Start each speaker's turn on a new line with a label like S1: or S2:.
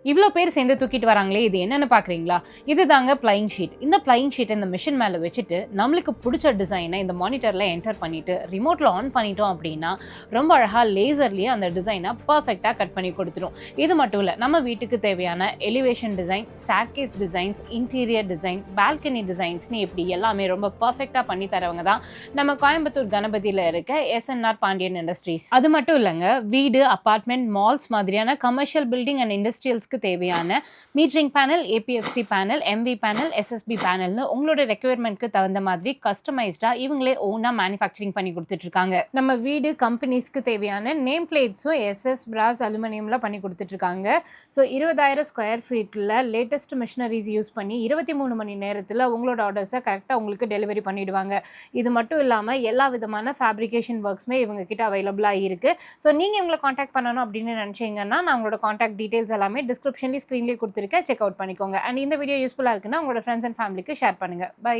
S1: இவ்வளோ பேர் சேர்ந்து தூக்கிட்டு வராங்களே, இது என்னன்னு பார்க்குறீங்களா? இது தாங்க ப்ளையிங் ஷீட். இந்த ப்ளையிங் ஷீட் இந்த மிஷின் மேலே வச்சுட்டு நம்மளுக்கு பிடிச்ச டிசைனை இந்த மானிட்டரில் என்டர் பண்ணிவிட்டு ரிமோட்டில் ஆன் பண்ணிட்டோம் அப்படின்னா ரொம்ப அழகாக லேசர்லேயே அந்த டிசைனை பர்ஃபெக்டாக கட் பண்ணி கொடுத்துரும். இது மட்டும் இல்லை, நம்ம வீட்டுக்கு தேவையான elevation design, staircase designs, interior design, balcony டிசைன்ஸ்னு இப்படி எல்லாமே ரொம்ப பர்ஃபெக்டாக பண்ணி தரவங்க தான் நம்ம கோயம்புத்தூர் கணபதியில் இருக்க எஸ்என்ஆர் பாண்டியன் இண்டஸ்ட்ரீஸ். அது மட்டும் இல்லைங்க, வீடு, அப்பார்ட்மெண்ட், மால்ஸ் மாதிரியான கமர்ஷியல் பில்டிங் அண்ட் இண்டஸ்ட்ரியல்ஸ்க்கு தேவையான metering panel, APFC panel, MV panel, SSP பேனல்னு உங்களோட ரெக்யர்மெண்ட்க்கு தகுந்த மாதிரி கஸ்டமைஸ்டா இவங்களே ஓனா மேனுஃபேக்சரிங் பண்ணி கொடுத்துட்டு இருக்காங்க. நம்ம வீடு, கம்பெனிஸ்க்கு தேவையான நேம் பிளேட்ஸும் எஸ்எஸ் பிராஸ் அலுமினியம்ல பண்ணி கொடுத்துட்டு இருக்காங்க. ஸோ 20,000 ஸ்கொயர் ஃபீட்டில் லேட்டஸ்ட் மிஷினரிஸ் யூஸ் பண்ணி 23 மணி நேரத்தில் உங்களோட ஆர்டர்ஸை கரெக்டாக உங்களுக்கு டெலிவரி பண்ணிடுவாங்க. இது மட்டும் இல்லாமல் எல்லா விதமான ஃபேப்ரிகேஷன் ஒர்க்ஸுமே இவங்க கிட்ட அவைலபிளாக இருக்கு. ஸோ நீங்கள் இவங்களை காண்டாக்ட் பண்ணணும் அப்படின்னு நினச்சிங்கன்னா நான் உங்களோட காண்டாக்ட் டீட்டெயில்ஸ் எல்லாமே டிஸ்கிரிப்ஷன்லேயே ஸ்க்ரீன்லேயே கொடுத்துருக்கேன், செக் அவுட் பண்ணிக்கோங்க. அண்ட் இந்த வீடியோ யூஸ்ஃபுல்லாக இருக்குன்னா உங்களோட ஃப்ரெண்ட்ஸ் அண்ட் ஃபேமிலிக்கு ஷேர் பண்ணுங்கள். பை.